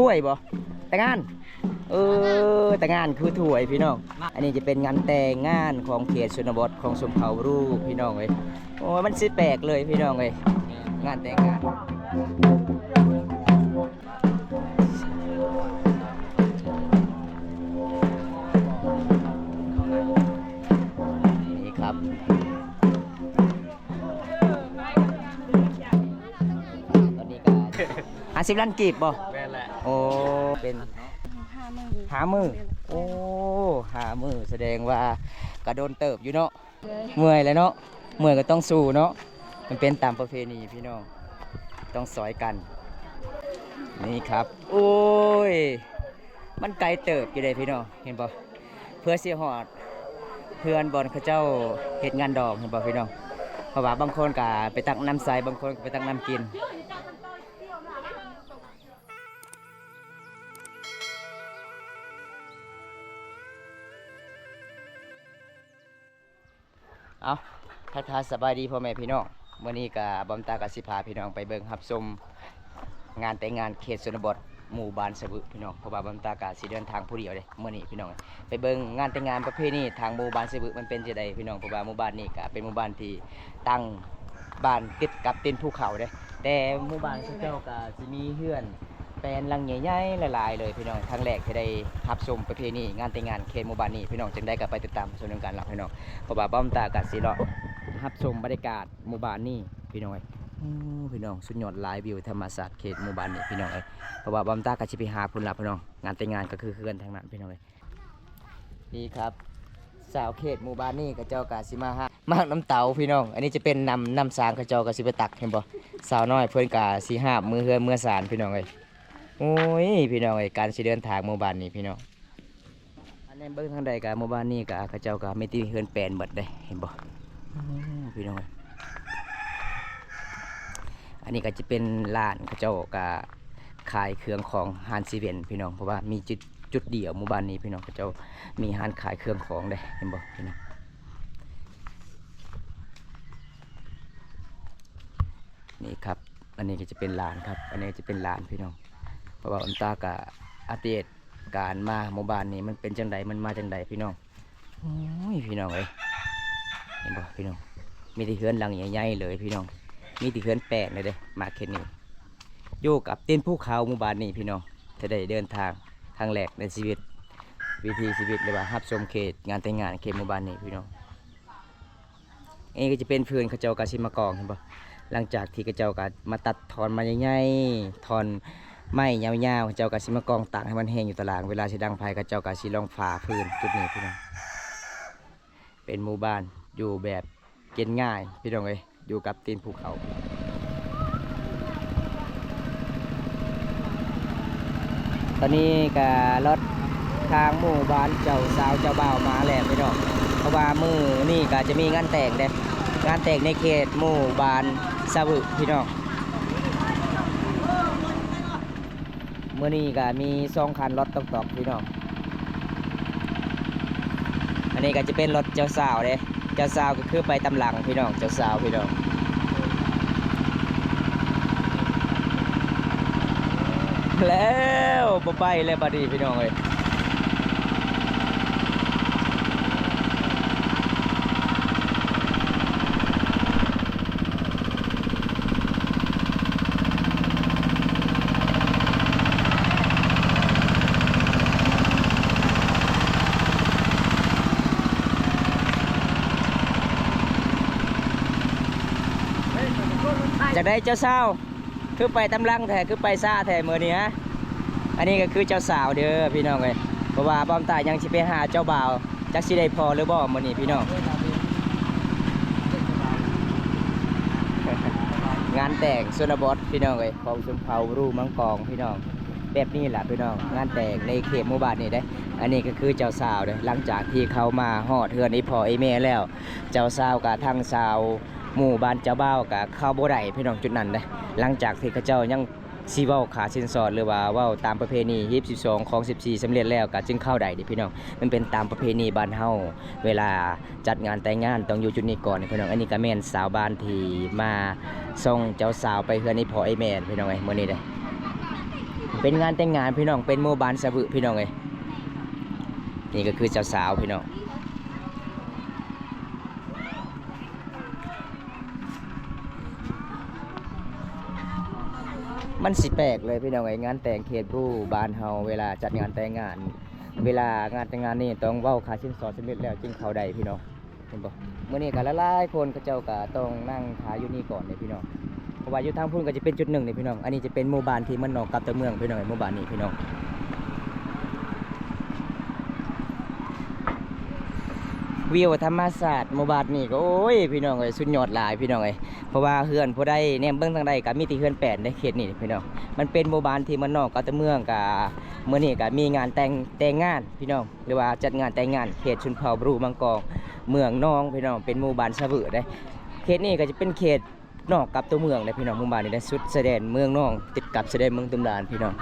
ถ้วยบ่แต่งงานแต่งงานคือถ้วยพี่น้องอันนี้จะเป็นงานแต่งงานของเขตชนบทของชมเผ่ารูพี่น้องเอ้ยโอ้มันสิแปลกเลยพี่น้องเอ้ยงานแต่งงานนี่ครับตอนนี้ก็50 ล้านกีบบ่แม่นแหละโอ้เป็นหามือโอ้หามือแสดงว่ากระโดนเติบอยู่เนาะเมื่อยแล้วเนาะเมื่อยก็ต้องสู้เนาะมันเป็นตามประเพณีพี่น้องต้องสอยกันนี่ครับโอ้ยมันไกลเติบอยู่เลยพี่น้องเห็นป่ะเพื่อเสียหอดเพื่อนบอลเขาเจ้าเฮ็ดงานดอกเห็นป่ะพี่น้องเพราะว่าบางคนก็ไปตักน้ำใสบางคนก็ไปตักน้ำกินเอาทักทายสบายดีพ่อแม่พี่น้องวันนี้กับบอมตากับสิพาพี่น้องไปเบิ่งรับชมงานแต่งงานเขตชนบทหมู่บ้านสะบึพี่น้องเพราะว่าบอมตากะสิเดินทางผู้เดียวเลยเมื่อนี้พี่น้องไปเบิ่งงานแต่งงานประเพณีทางหมู่บ้านสะบึมันเป็นจังไดพี่น้องเพราะว่าหมู่บ้านนี้ก็เป็นหมู่บ้านที่ตั้งบ้านติดกับตีนภูเขาเด้แต่หมู่บ้านเจ้าก็สิมีเฮือนแปลนหลังใหญ่ๆหลายๆเลยพี่น้องครั้งแรกที่ได้รับชมประเพณีงานแต่งงานเขตหมู่บ้านนี้พี่น้องจึงได้กลับไปติดตามชมกันหลักพี่น้องเพราะว่าบอมตากะสิเลาะรับชมบรรยากาศหมู่บ้านนี้พี่น้องพี่น้องสุดยอดหลายวิวธรรมศาสตร์เขตหมู่บ้านนี้พี่น้องเพราะว่าบอมตากะสิไปหาพุ่นละพี่น้องงานแต่งงานก็คือเฮือนทางนั้นพี่น้องนี่ครับสาวเขตหมู่บ้านนี้กระเจ้ากะสิมาฮะมากน้ำเต่าพี่น้องอันนี้จะเป็นน้ำสางกระเจ้ากะสิไปตักเห็นบ่สาวน้อยเพื่อนกะสิหาบมือเฮือนมือสารพี่น้องโอ้ยพี่น้องการสิเดินทางหมู่บ้านนี้พี่น้องอันนี้เบิ้งทางใดกะหมู่บ้านนี้กะกระเจ้ากะไม่ตีเฮือนแปลนเบิดได้เห็นบ่พี่น้องอันนี้ก็จะเป็นร้านกระเจ้ากะขายเครื่องของฮานซีเวนพี่น้องเพราะว่ามีจุดเดียวหมู่บ้านนี้พี่น้องกระเจ้ามีฮานขายเครื่องของได้เห็นบ่พี่น้องนี่ครับอันนี้ก็จะเป็นร้านครับอันนี้จะเป็นร้านพี่น้องเพราะว่าอันตากะอัปเดตการมาหมู่บ้านนี้มันเป็นจังใดมันมาจังใดพี่น้องโอ้ยพี่น้องเห็นบ่พี่น้องมีที่เฮือนหลังใหญ่ๆเลยพี่น้องมีที่เฮือนแปลกเลยเด้มาเขตนี้อยู่กับเต้นภูเขาหมู่บ้านนี้พี่น้องจะได้เดินทางครั้งแรกในชีวิตวิถีชีวิตเลยว่ารับชมเขตงานแต่งงานเขตหมู่บ้านนี้พี่น้องเองก็จะเป็นเพื่อนเขาเจ้ากาชิมากองเห็นบ่หลังจากที่เขาเจ้าก็มาตัดถอนมาใหญ่ๆถอนไม้ยาวๆเขาเจ้ากาชิมากองตากให้มันแห้งอยู่ตารางเวลาสิดังไฟเขาเจ้ากาชิลองฝ่าพื้นจุดนี้พี่น้องเป็นหมู่บ้านอยู่แบบเก็นง่ายพี่น้องอยู่กับตีนภูเขาตอนนี้ก็รถทางหมู่บ้านเจ้าสาวเจ้าบ่าวมาแล้วพี่น้องเพราะว่ามือนี่ก็จะมีงานแต่งเด้งานแต่งในเขตหมู่บ้านสะบึพี่น้องเมื่อนี้ก็มี2 คันรถตอกๆพี่น้องอันนี้ก็จะเป็นรถเจ้าสาวเด้เจ้าสาวก็คือไปตำหลังพี่น้องเจ้าสาวพี่น้องแล้วบ่ไปแล้วบัดนี้พี่น้องจากได้เจ้าสาวคือไปตำลังแท้คือไปซ่าแท้เมื่อนี้ฮะอันนี้ก็คือเจ้าสาวเด้อพี่น้องเพราะว่าบอมตายังสิไปหาเจ้าบ่าวจักสิได้พอหรือบ่มื้อนี้พี่น้องงานแต่งชนบทพี่น้องของชมเผ่ารูมังกรพี่น้องแบบนี้แหละพี่น้องงานแต่งในเขตหมู่บ้านนี้ได้อันนี้ก็คือเจ้าสาวเด้อหลังจากที่เขามาฮอดเฮือนอีพ่ออีแม่แล้วเจ้าสาวกับทั้งสาวหมู่บ้านเจ้าบ่าวกับเข้าบ่ได้พี่น้องจุดนั้นเด้หลังจากที่เขาเจ้ายังซีเว้าขาสินสอดหรือว่าเว้าตามประเพณี22ของ14สำเร็จแล้วก็จึงเข้าได้ดิพี่น้องมันเป็นตามประเพณีบ้านเฮาเวลาจัดงานแต่งงานต้องอยู่จุดนี้ก่อนพี่น้องอันนี้ก็แม่นสาวบ้านที่มาส่งเจ้าสาวไปเฮือนนี่พ่อไอ้แม่พี่น้องมื้อนี้เด้ เป็นงานแต่งงานพี่น้องเป็นหมู่บ้านสะบึพี่น้องเอ้ยนี่ก็คือเจ้าสาวพี่น้องมันสิแปลกเลยพี่น้องเอ้ยงานแต่งเขตผู้บ้านเฮาเวลาจัดงานแต่งงานเวลางานแต่งงานนี่ต้องเว้าค่าสินสอดสำเร็จแล้วจึงเข้าได้พี่น้องเห็นบ่มื้อนี้ก็หลายๆคนเขาเจ้าก็ต้องนั่งทาอยู่นี่ก่อนเลยพี่น้องเพราะว่าอยู่ทางพุ่นก็จะเป็นจุดหนึ่งนี่พี่น้องอันนี้จะเป็นหมู่บ้านที่มันนอกกับตัวเมืองพี่น้องหมู่บ้านนี้พี่น้องวิวธรรมศาสตร์หมู่บ้านนี่ก็โอ้ยพี่น้องเอ้ยสุดยอดหลายพี่น้องเอ้ยเพราะว่าเฮือนผู้ใดแนมเบิ่งทางใดก็มีแต่เฮือนแปดในเขตนี่พี่น้องมันเป็นหมู่บ้านที่มันนอกกับตัวเมืองก็มื้อนี้ก็มีงานแต่งงานพี่น้องหรือว่าจัดงานแต่งงานเขตชุมเผ่าบรูบางกอกเมืองนองพี่น้องเป็นหมู่บ้านสะบึได้เขตนี้ก็จะเป็นเขตนอกกับตัวเมืองเลยพี่น้องหมู่บ้านนี้ได้สุดแสดงเมืองนองติดกับแสดงเมืองตุมดานพี่น้อง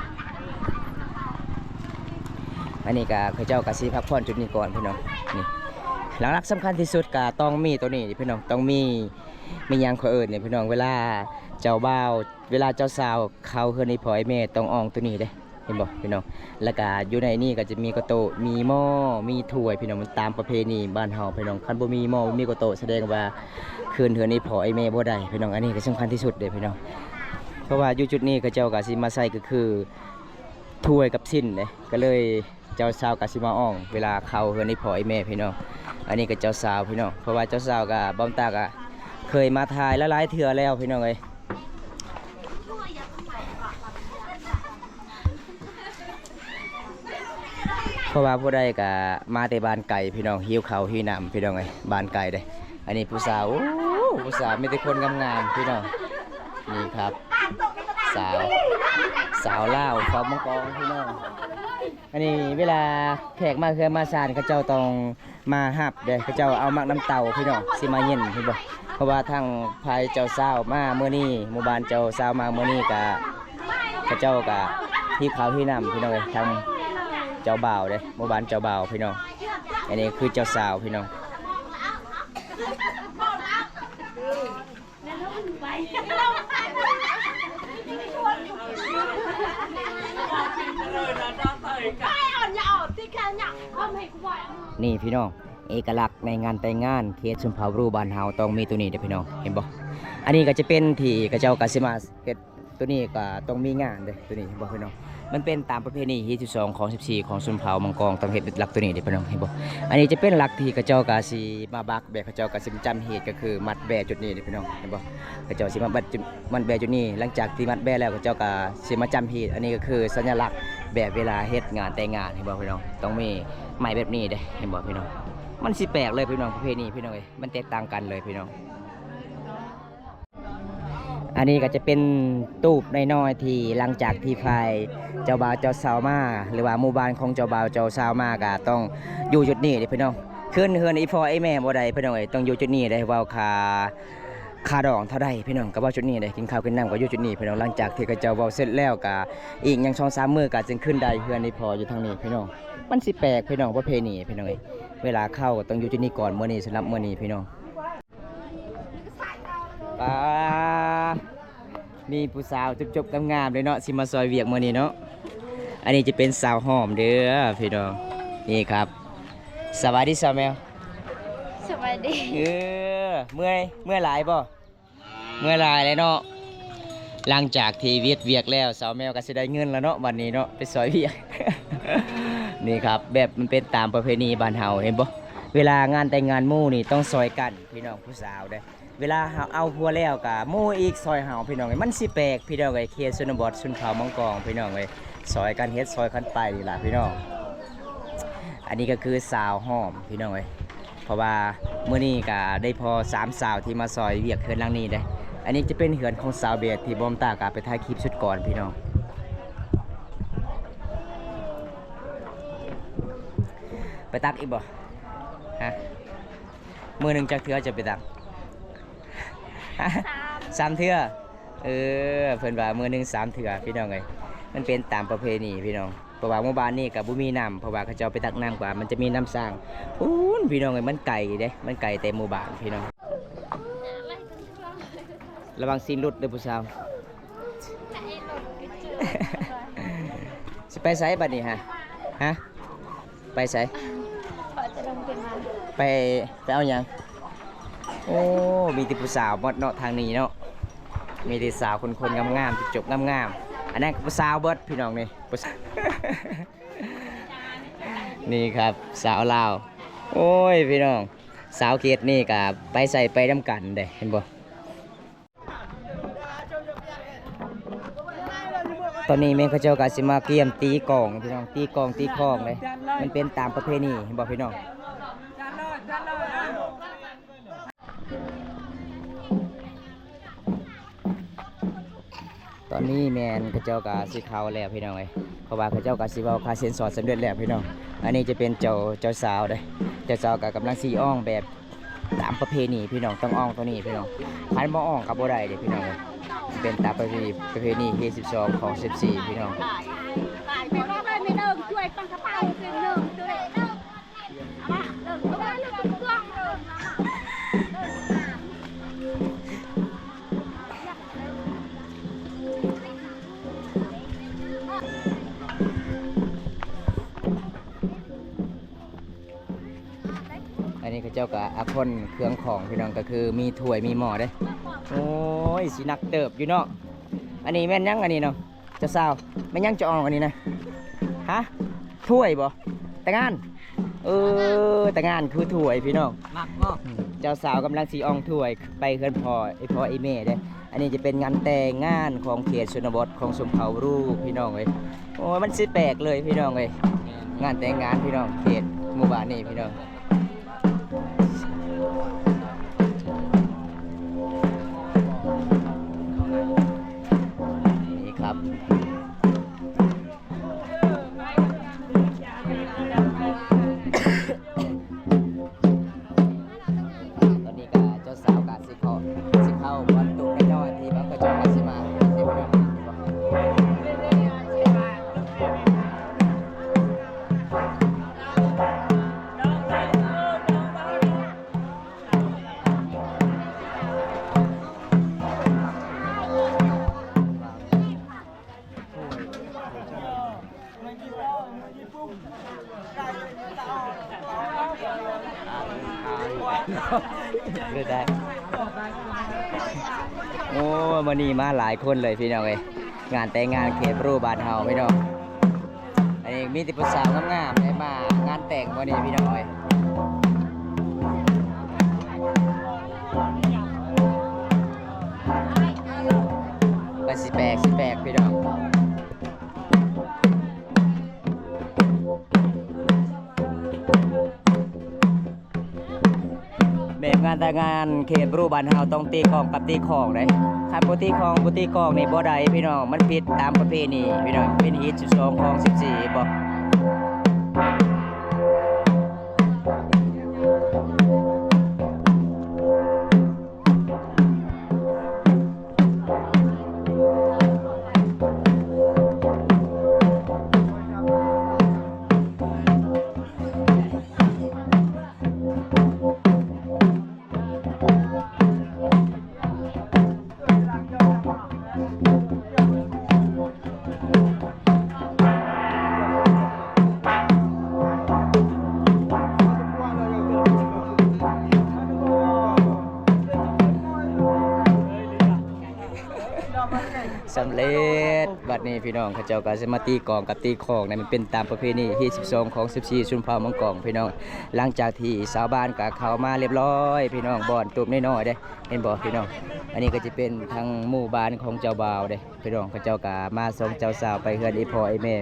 อันนี้ก็เขาเจ้าก็สิพักผ่อนจุดนี้ก่อนพี่น้องนี่หลักๆสำคัญที่สุดก็ต้องมีตัวนี้พี่น้องต้องมีหยังขอเอิ้นนี่พี่น้องเวลาเจ้าบ่าวเวลาเจ้าสาวเข้าเฮือนในพ่อไอ้แม่ต้องอองตัวนี้เด้เห็นบ่พี่น้องแล้วก็อยู่ในนี่ก็จะมีกระโตะมีหม้อมีถ้วยพี่น้องมันตามประเพณีบ้านเฮาพี่น้องคันบ่มีหม้อบ่มีกระโตะแสดงว่าคืนเฮือนในพ่อไอ้แม่บ่ได้พี่น้องอันนี้ก็สำคัญที่สุดเด้พี่น้องเพราะว่าอยู่จุดนี้ก็เจ้าก็สิมาใส่ก็คือถ้วยกับสิ้นเด้ก็เลยเจ้าสาวก็สิมาอ่องเวลาเข้าเฮือนในพ่อไอ้แม่พี่น้องอันนี้ก็เจ้าสาวพี่น้องเพราะว่าเจ้าสาวก็บ่ตาก็เคยมาถ่ายหลายๆเทื่อแล้วพี่น้องเอ้ยเพราะว่าผู้ใดก็มาแต่บ้านไก่พี่น้องหิวข้าวหิวน้ำพี่น้องเอ้ยบ้านไก่เด้อันนี้ผู้สาวผู้สาวมีแต่คนงามๆพี่น้องนี่ครับสาวลาวฟ้ามังกรพี่น้องอันนี้เวลาแขกมาเคือมาซานเขาเจ้าต้องมาหับเด้เขาเจ้าเอามักน้ำเต่าพี่น้องสิมาเย็นพี่บ่เพราะว่าทางภายเจ้าสาวมาเมื่อนี้หมู่บ้านเจ้าสาวมาเมื่อนี้ก็เขาเจ้าก็ที่เขาที่น้ำพี่น้องเลยทางเจ้าบ่าวเด้หมู่บ้านเจ้าบ่าวพี่น้องอันนี้คือเจ้าสาวพี่น้องนี่พี่น้องเอกลักษณ์ในงานแต่งงานเขตชุมพรรูบ้านเฮาต้องมีตัวนี้เด้อพี่น้องเห็นบ่อันนี้ก็จะเป็นที่กระเจ้ากาสิมาเฮ็ดตัวนี้ก็ต้องมีงานเด้อตัวนี้เห็นบ่พี่น้องมันเป็นตามประเพณีที่12ของ14ของชุมพรมังกรต้องเฮ็ดหลักตัวนี้เด้อพี่น้องเห็นบ่อันนี้จะเป็นหลักที่กระเจ้ากาสิมาบักแบบกระเจ้ากาสิจำเหตุก็คือมัดแบจุดนี้เด้อพี่น้องเห็นบ่กระเจ้าสิมาบัดมันแบจุดนี้หลังจากที่มัดแบแล้วกระเจ้าก็สิมาจำเหตุอันนี้ก็คือสัญลักษณ์แบบเวลาเฮ็ดงานแต่งงานเห็นบ่พี่น้องต้องมีไม้แบบนี้เด้เห็นบ่พี่น้องมันสิแปลกเลยพี่น้องประเพณีพี่น้องเอ้ยมันแตกต่างกันเลยพี่น้องอันนี้ก็จะเป็นตูบน้อยๆที่หลังจากที่ฝ่ายเจ้าบ่าวเจ้าสาวมาหรือว่าหมู่บ้านของเจ้าบ่าวเจ้าสาวมาก็ต้องอยู่จุดนี้เด้พี่น้องขึ้นเฮือนอีพ่อไอ้แม่บ่ได้พี่น้องเอ้ยต้องอยู่จุดนี้ได้เว้าค่าดองเท่าใดพี่น้องก็เว้าจุดนี้ได้กินข้าวกินน้ำก็อยู่จุดนี้พี่น้องหลังจากที่เขาเจ้าเว้าเสร็จแล้วก็อีกยัง2-3 มื้อก็จึงขึ้นได้เฮือนอีพ่ออยู่ทางนี้พี่น้องมันสิแปลกพี่น้องประเพณีพี่น้องเอ้ยเวลาเข้าก็ต้องอยู่จุดนี้ก่อนมื้อนี้สำหรับมื้อนี้พี่น้องป้ามีผู้สาวจบๆงามๆเลยเนาะสิมาซอยเวียกมื้อนี้เนาะอันนี้จะเป็นสาวหอมเด้อพี่น้องนี่ครับสวัสดีสาวแมวสวัสดีเมื่อยหลายบ่เมื่อยหลายเลยเนาะหลังจากที่เวียกแล้วสาวแมวก็สิได้เงินแล้วเนาะวันนี้เนาะไปซอยเวียก นี่ครับแบบมันเป็นตามประเพณีบ้านเฮาเห็นบ่เวลางานแต่งงานหมู่นี่ต้องซอยกันพี่น้องผู้สาวเด้เวลาเอาผัวแล้วก็หมู่อีกซอยเฮาพี่น้องมันสิแปลกพี่น้องเอ้ยเขตชนบทชุมพรมังกรพี่น้องเอ้ยซอยกันเฮ็ดซอยกันไปนี่ล่ะพี่น้องอันนี้ก็คือสาวหอมพี่น้องเอ้ยเพราะว่ามื้อนี้ก็ได้พอ3สาวที่มาซอยเวียกเฮือนหลังนี้เด้อันนี้จะเป็นเฮือนของสาวเบสที่บอมตากะไปถ่ายคลิปชุดก่อนพี่น้องไปตักอีกบ่ฮะมือหนึ่งจักเทือจะไปตัก3 เทือเพิ่นว่ามือหนึ่ง3 เทือพี่น้องเอ้ยมันเป็นตามประเพณีพี่น้องเพราะว่าหมู่บ้านนี้กับบุมีน้ำเพราะว่าเขาจะเอาไปตักน้ำกว่ามันจะมีน้ำสร้างพี่น้องเอ้ยมันไก่เด้มันไก่แต่หมู่บ้านพี่น้องระวังซีนรุดเด้อผู้สาว ไปไสบัดนี้ฮะไปไส พอจะลงไปมา ไปเอาหยังโอ้มีแต่ผู้สาวหมดเนาะทางนี้เนาะมีแต่สาวคนๆงามๆจบๆงามๆอันนั้นก็ผู้สาวเบิดพี่น้องนี่ผู้สาว นี่ครับสาวลาวโอ้ยพี่น้องสาวเขตนี่ก็ไปใส่ไปน้ำกันเด้เห็นบ่ตอนนี้แม่เขาเจ้าก็สิมาเกี่ยมตีกลองพี่น้องตีกลองตีคองเลยมันเป็นตามประเพณีเห็นบ่พี่น้องตอนนี้แม่นเขาเจ้าก็สิเข้าแล้วพี่น้องเอ้ยเพราะว่าเขาเจ้าก็สิเว้าคาเซ็นสอดสำเร็จแล้วพี่น้องอันนี้จะเป็นเจ้าสาวเด้เจ้าสาวก็กำลังสิอ้องแบบตามประเพณีพี่น้องต้องอ้องตัวนี้พี่น้องคันบ่อ้องก็บ่ได้เด้พี่น้องเอ้ยเป็นตามประเพณีที่12ของ14พี่น้อง ไม่ว่าเลยไม่เดิมช่วยปังกระเป๋าเป็นเดิมด้วยเดิมเอาเดิมก็ได้เดิมเครื่องเดิม อันนี้เขาเจ้าก็อาคนเครื่องของพี่น้องก็คือมีถ้วยมีหม้อเด้โอ้ยสินักเติบอยู่เนาะอันนี้แม่นยังอันนี้เนาะเจ้าสาวแม่นยังจะอองอันนี้นะฮะถ้วยบ่แต่งานแต่งานคือถ้วยพี่น้อง มักบ่ เจ้าสาวกำลังสีอองถ้วยไปเฮือนพ่อพ่อไอแม่เด้อันนี้จะเป็นงานแต่งงานของเขตชนบทของสมเภารูปพี่น้องเอ้ยโอ้ยมันสิแปลกเลยพี่น้องเอ้ยงานแต่งงานพี่น้องเขตหมู่บ้านนี่พี่น้องนี่ครับตอนนี้ก็เจ้าสาวกับสิเข้าวันตุกน้อยๆที่มันก็จะมาสิมาเดี๋ยวพี่น้องเลือได้โอ้วันนี้มาหลายคนเลยพี่น้องเอ้ยงานแต่งงานเขตรูบ้านเฮาพี่น้องอันนี้มีแต่ผู้สาวงามๆได้มางานแต่งวันนี้พี่น้องเอ้ยก็สิแปลกพี่น้องแบบงานแต่งงานเขตรูบ้านเฮาต้องตีกลองกับตีของเลยคันบ่ตีของบ่ตีกลองนี่บ่ได้พี่น้องมันผิดตามประเพณีพี่น้องเป็นฮีต12ของ14บ่ สำเร็จบัดนี้พี่น้องเขาเจ้าก็จะมาตีกลองกับตีของนี่มันเป็นตามประเพณีที่12ของ14ชุมพามังกรพี่น้องหลังจากที่ชาวบ้านก็เข้ามาเรียบร้อยพี่น้องบ่อนตูบน้อยๆเด้เห็นบ่พี่น้องอันนี้ก็จะเป็นทางหมู่บ้านของเจ้าบ่าวเด้พี่น้องเขาเจ้าก็มาส่งเจ้าสาวไปเฮือนอีพ่ออีแม่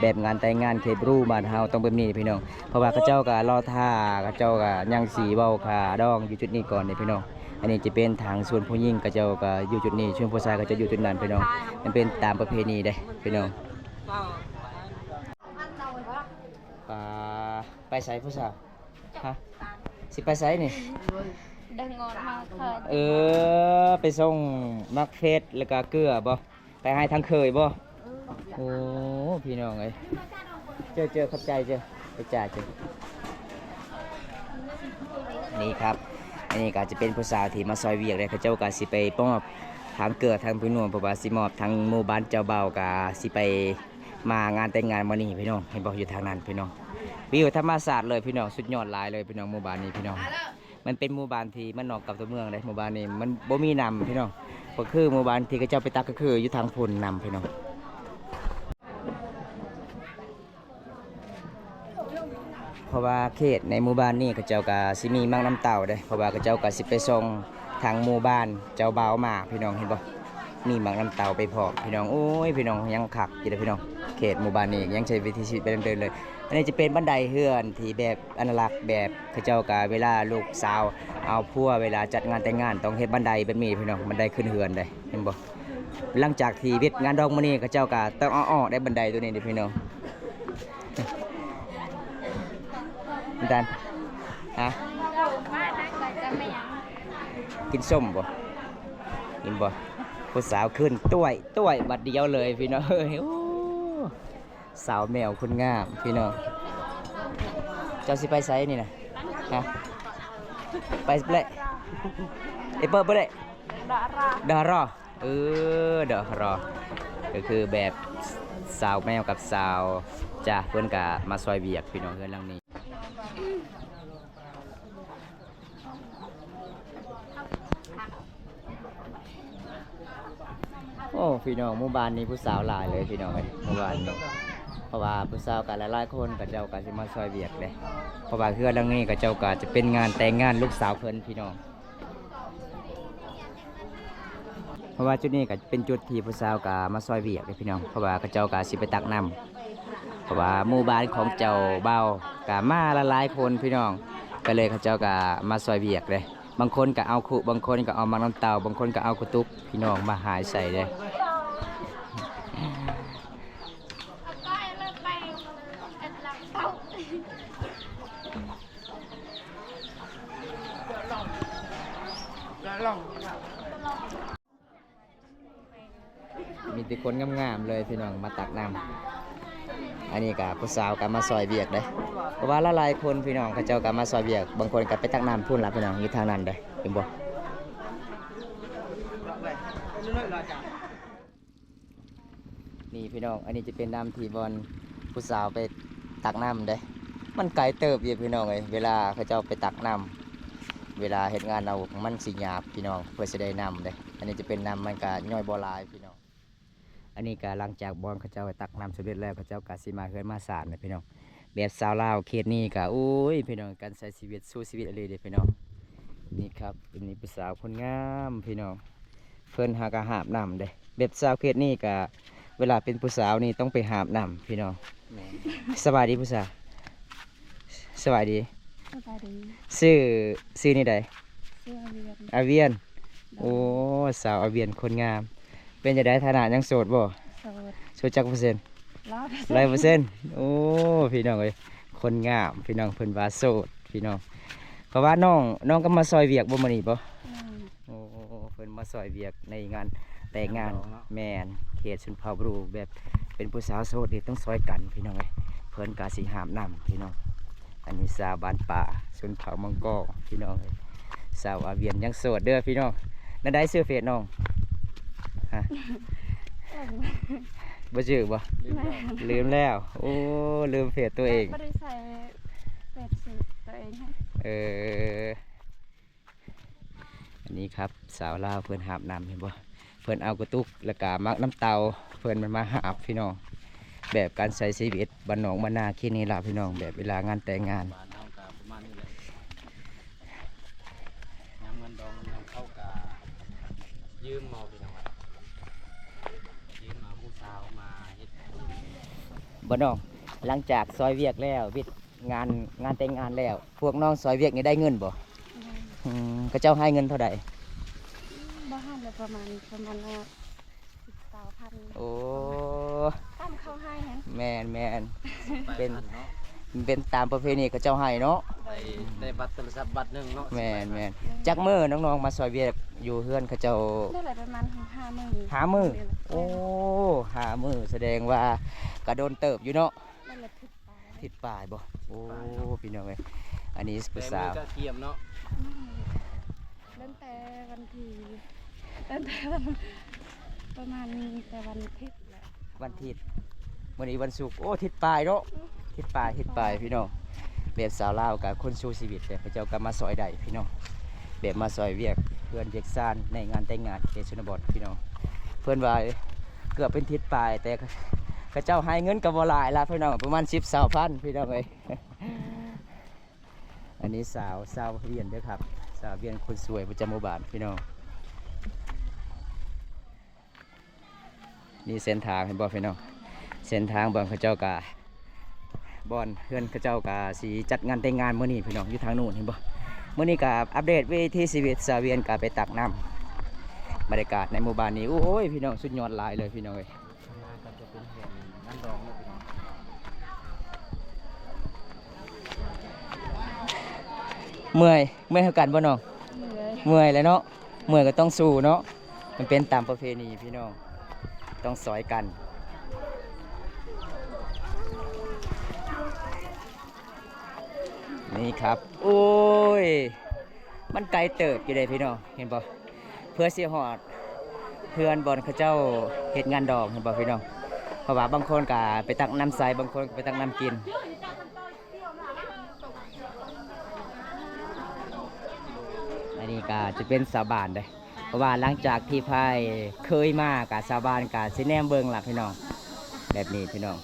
แบบงานแต่งงานเขตรูบ้านเฮาต้องแบบนี้พี่น้องเพราะว่าเขาเจ้าก็รอท่าเขาเจ้าก็ยังสีเว้าขาดองอยู่จุดนี้ก่อนนี่พี่น้องอันนี้จะเป็นทางส่วนผู้หญิงก็เจ้าก็อยู่จุดนี้ส่วนผู้ชายก็จะอยู่จุดนั้นพี่น้องมันเป็นตามประเพณีเด้พี่น้องไปไสผู้สาวฮะสิไปไสนี่ ดังงอนมาเคย ไปส่งมักเฟสแล้วก็เกลือบ่ไปให้ทางเคยบ่โอ้พี่น้องเอ้ยเจอขับใจไปจ่าเจอนี่ครับอันนี้ก็จะเป็นผู้สาวที่มาซอยเวียกเลยเขาเจ้าก็สิไปมอบทางเกลือทางพี่น้องเพราะว่าสิมอบทางหมู่บ้านเจ้าบ่าวก็สิไป มางานแต่งงานมื้อนี้พี่น้องเห็นบ่อยู่ทางนั้นพี่น้องวิวธรรมศาสตร์เลยพี่น้องสุดยอดหลายเลยพี่น้องหมู่บ้านนี้พี่น้องมันเป็นหมู่บ้านที่มันนอกกับตัวเมืองเลยหมู่บ้านนี้มันบ่มีน้ำพี่น้องก็คือหมู่บ้านที่เขาเจ้าไปตักก็คืออยู่ทางพุ่นนำพี่น้องเพราะว่าเขตในหมู่บ้านนี้เขาเจ้าก็สิมีมังน้ำเต่าเด้เพราะว่าเขาเจ้าก็สิไปส่งทางหมู่บ้านเจ้าบ่าวมาพี่น้องเห็นบ่มีมังน้ำเต่าไปพร้อมพี่น้องโอ้ยพี่น้องยังคักอยู่เด้อพี่น้องเขตหมู่บ้านนี้ยังใช้วิถีชีวิตไปเดิมๆเลยอันนี้จะเป็นบันไดเฮือนที่แบบอนุรักษ์แบบเขาเจ้าก็เวลาลูกสาวเอาผัวเวลาจัดงานแต่งงานต้องเฮ็ดบันไดแบบนี้พี่น้องบันไดขึ้นเฮือนได้เห็นบ่หลังจากที่เฮ็ดงานดอกมื้อนี้เขาเจ้าก็ต้องอ้อๆได้บันไดตัวนี้เด้อพี่น้องดันฮะกินส้มบ่กินบ่ผู้สาวขึ้นต้วยบัดเดียวเลยพี่น้องเฮ้ยโอ้สาวแมวคนงามพี่น้องเจ้าสิไปไสนี่นะฮะไปเลยไอ้เปิดไปเลยดารอดารอก็คือแบบสาวแมวกับสาวจ้าเพื่อนกะมาซอยเบียกพี่น้องเพื่อนหลังนี้โอ้พี่น้องหมู่บ้านนี้ผู้สาวหลายเลยพี่น้องหมู่บ้านนี้เพราะว่าผู้สาวกันหลายๆคนกับเจ้าก็จะมาซอยเบียกเลยเพราะว่าเพื่อนหลังนี้กับเจ้าก็จะเป็นงานแต่งงานลูกสาวเพิ่นพี่น้องเพราะว่าจุดนี้ก็เป็นจุดที่ผู้สาวก็มาซอยเบียกเลยพี่น้องเพราะว่ากับเจ้าก็สิไปตักน้ำเพราะว่าหมู่บ้านของเจ้าเบาก็มาหลายๆคนพี่น้องก็เลยเขาเจ้าก็มาซอยเบียกเลยบางคนก็เอาขุบางคนก็เอามังน้ำเต่าบางคนก็เอากระตุกพี่น้องมาหายใส่เลยมีแต่คนงามๆเลยพี่น้องมาตักน้ำอันนี้กับผู้สาวกับมาซอยเบียกเลยเพราะว่าหลายๆคนพี่น้องเขาเจ้ากับมาซอยเบียกบางคนกับไปตักน้ำพุ่นละพี่น้องอยู่ทางนั้นเลยเห็นบ่นี่พี่น้องอันนี้จะเป็นน้ำที่บอลผู้สาวไปตักน้ำได้มันไกลเติบอยู่พี่น้องเลยเวลาเขาเจ้าไปตักน้ำเวลาเหตุงานเอามันสีหยาบพี่น้องเพื่อจะได้น้ำเลยอันนี้จะเป็นน้ำมันกะย่อยบ่ลายพี่น้องอันนี้กะหลังจากบอลเขาเจ้าไปตักน้ำสำเร็จแล้วเขาเจ้ากะสิมาเฮือนมาสานนะพี่น้องแบบสาวลาวเขตนี้กะโอ้ยพี่น้องการใช้ชีวิตสู้ชีวิตอะไรเด็ดพี่น้องนี่ครับอันนี้เป็นสาวคนงามพี่น้องเพิ่นหากะหาบน้ำเด้แบบสาวเขตนี้กะเวลาเป็นผู้สาวนี่ต้องไปหาบน้ำพี่น้องสบายดีผู้สาวสบายดีซื้อนี่ใดอาเวียนโอ้สาวอาเวียนคนงามเป็นจะได้ฐานะยังโสดบ่โสดจักเปอร์เซ็นต์100%โอ้พี่น้องเอ้ยคนงามพี่น้องเพิ่นว่าโสดพี่น้องเพราะว่าน้องก็มาซอยเวียกบ่มื้อนี้บ่โอ้เพิ่นมาซอยเวียกในงานแต่งงานแม่นเขตชนเผ่าบรูแบบเป็นผู้สาวโสดนี่ต้องซอยกันพี่น้องเอ้ยเพิ่นก็สิหามน้ำพี่น้องอันนี้สาวบ้านป่าชนเผ่ามังกรพี่น้องเอ้ยสาวอาเวียนยังโสดเด้อพี่น้องนั่นได้ซื้อเฟซน้องฮะบ่ชื่อบ่ลืมแล้วโอ้ลืมเฟซตัวเองไม่ได้ใส่เฟซตัวเองให้อันนี้ครับสาวลาวเพื่อนหาบน้ำเห็นบ่เพื่อนเอากระตุกแล้วก็มักน้ำเตาเพื่อนมันมาหาบพี่น้องแบบการใช้ชีวิตบ้านหนองบ้านนาแค่นี้ล่ะพี่น้องแบบเวลางานแต่งงานยืมมาพี่น้องยืมมาผู้สาวมาบ้านน้องหลังจากซอยเวียกแล้ววิทงานแต่งงานแล้วพวกน้องซอยเวียกนี่ได้เงินบ่ก็เจ้าให้เงินเท่าไหร่บ้านเลยประมาณ10,000โอ้ตั้มเขาให้ฮะแมนเป็นตามประเพณีก็เจ้าให้เนาะได้บัตรโทรศัพท์บัตรหนึ่งเนาะแมนจักมือน้องๆมาซอยเวียกอยู่เฮือนเขาเจ้าได้หลายประมาณ5 มื้อโอ้5 มื้อแสดงว่ากระโดนเติบอยู่เนาะทิศปลายบ่โอ้พี่น้องเอ้ยอันนี้ผู้สาวเกี่ยมเนาะตั้งแต่วันที่ประมาณแต่วันอาทิตย์แหละวันอาทิตย์ มื้อนี้วันศุกร์โอ้ทิศปลายเนาะทิศปลายพี่น้องแบบสาวลาวกับคนสู้ชีวิตเลยพระเจ้าก็มาซอยได้พี่น้องแบบมาซอยเวียกเพื่อนเวียกซ่านในงานแต่งงานเขตชนบทพี่น้องเพื่อนว่าเกือบเป็นทิศปลายแต่เขาเจ้าให้เงินกับบ่หลายละพี่น้องประมาณ10-20,000พี่น้องเอ้ย อันนี้สาวเวียนเด้อครับสาวเวียนคนสวยประจำหมู่บ้านพี่น้องนี่เส้นทางเห็นบ่พี่น้องเส้นทางบอนเขาเจ้ากาบอนเพื่อนเขาเจ้ากาสีจัดงานแต่งงานมื้อนี้พี่น้องอยู่ทางนู้นเห็นบ่มื้อนี้กาอัปเดตวิถีชีวิตสาวเวียนกาไปตักน้ำบรรยากาศในหมู่บ้านนี้โอ้ยพี่น้องสุดยอดหลายเลยพี่น้องเอ้ย มาก็จะเป็นเห็นน้ำดองเลยพี่น้อง เมื่อยเท่ากันบ่น้องเมื่อยแล้วเนาะเมื่อยก็ต้องสู้เนาะมันเป็นตามประเพณีพี่น้องต้องสอยกันนี่ครับโอ้ยมันไกลเติบอยู่เลยพี่น้องเห็นบ่เพื่อสิฮอดเพื่อนบอนเขาเจ้าเฮ็ดงานดอกเห็นบ่พี่น้องเพราะว่าบางคนก็ไปตักน้ำใสบางคนก็ไปตักน้ำกินอันนี้ก็จะเป็นสาบานเลยเพราะว่าหลังจากที่พายเคยมากับสาบานกับสิแนมเบิงหลักพี่น้องแบบนี้พี่น้อง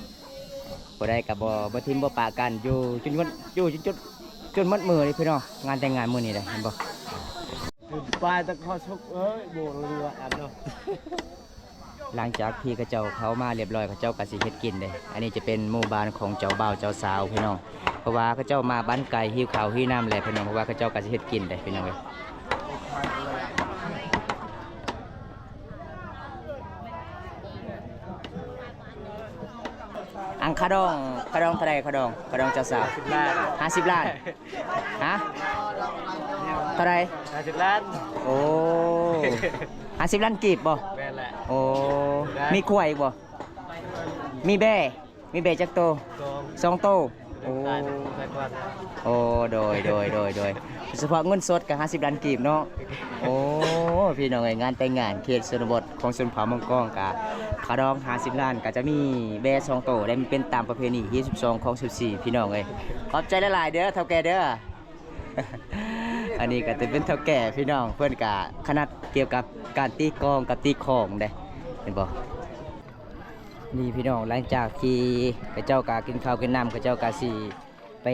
บ่ได้กับบ่ทิมบ่ปะกันอยู่จนมัดมือเลยพี่น้องงานแต่งงานมื้อนี้เลยเห็นบ่ ปลายตะขอชุกเอ้ยโบรัวแอบเนาะ หลังจากที่เขาเจ้าเขามาเรียบร้อยเขาเจ้าก็สิเฮ็ดกินเลยอันนี้จะเป็นหมู่บ้านของเจ้าบ่าวเจ้าสาวพี่น้องเพราะว่าเขาเจ้ามาบ้านไก่หิวข้าวหิวน้ำแหละพี่น้องเพราะว่าเขาเจ้าก็สิเฮ็ดกินเลยพี่น้องเอ้ยอังคาดองเท่าไหร่คาดองเจ้าสาว50 ล้านฮะเท่าไหร่ 50 ล้าน โอ้50 ล้านกีบบ่ แม่นแหละ โอ้มีขวายอีกบ่มีแบ่จักโต ตรง 2โตโอ้ ตายไปก่อน โอ้โดยเฉพาะเงินสดกับ50 ล้านกีบเนาะโอ้พี่น้องเอ้ยงานแต่งงานเขตชนบทของชนเผ่ามังกรกะขาดอง50 ล้านก็จะมีแบ่2โตได้เป็นตามประเพณี22ของ14พี่น้องเอ้ยขอบใจหลายๆเด้อเฒ่าแก่เด้อ อันนี้ก็จะเป็นเฒ่าแก่พี่น้องเพื่อนกะขนาดเกี่ยวกับการตีกลองกับตีของเด้เห็นบ่นี่พี่น้องหลังจากที่กระเจ้ากากินข้าวกินน้ำกระเจ้ากาสีไป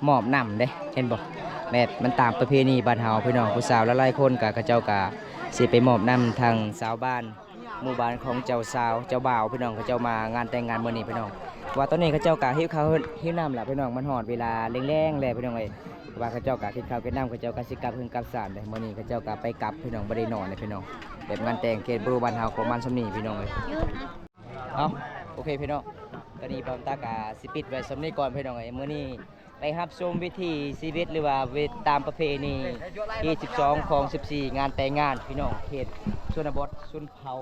มอบน้ำเด้เห็นบ่แบบมันตามประเพณีบ้านเฮาพี่น้องผู้สาวหลายๆคนกะเจ้ากาสิไปมอบน้ำทางสาวบ้านหมู่บ้านของเจ้าสาวเจ้าบ่าวพี่น้องเขาเจ้ามางานแต่งงานมื้อนี้พี่น้องว่าตอนนี้เขาเจ้ากาหิวข้าวหิวน้ำล่ะพี่น้องมันฮอดเวลาแรงๆแล้วพี่น้องเอ้ยว่าเขาเจ้ากะกินข้าวกินน้ำเขาเจ้ากะสิกลับเพิ่นกลับศาลเด้มื้อนี้เขาเจ้ากะไปกลับพี่น้องบ่ได้นอนเลยพี่น้องแบบงานแต่งเขตบริบ้านเฮาของมันสำนี้พี่น้องเอ้ยเอาโอเคพี่น้องตอนนี้บอมตากะสิปิดไว้สำนี้ก่อนพี่น้องเอ้ยมื้อนี้ไปรับชมวิถีชีวิตหรือว่าตามประเพณีที่12ของ14งานแต่งงานพี่น้องเขตชนบทชนเผ่า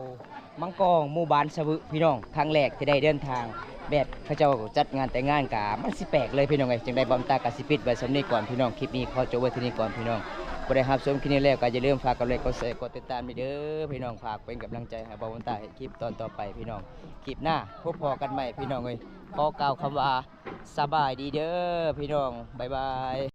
มังกรหมู่บ้านสะวึพี่น้องครั้งแรกที่ได้เดินทางแบบเขาเจ้าจัดงานแต่งงานกะมันสิแปลกเลยพี่น้องเอ้ยจึงได้บอมตากะสิปิดไว้สำนี้ก่อนพี่น้องคลิปนี้ขอจบไว้ที่นี่ก่อนพี่น้องบ่ได้รับชมคลิปนี้แล้วก็อย่าลืมฝากกดไลค์กดแชร์กดติดตามด้วยเด้อพี่น้องฝากเป็นกำลังใจให้บอมตาให้คลิปตอนต่อไปพี่น้องคลิปหน้าพบพอกันใหม่พี่น้องเอ้ยขอกล่าวคำว่าสบายดีเด้อพี่น้องบ๊ายบาย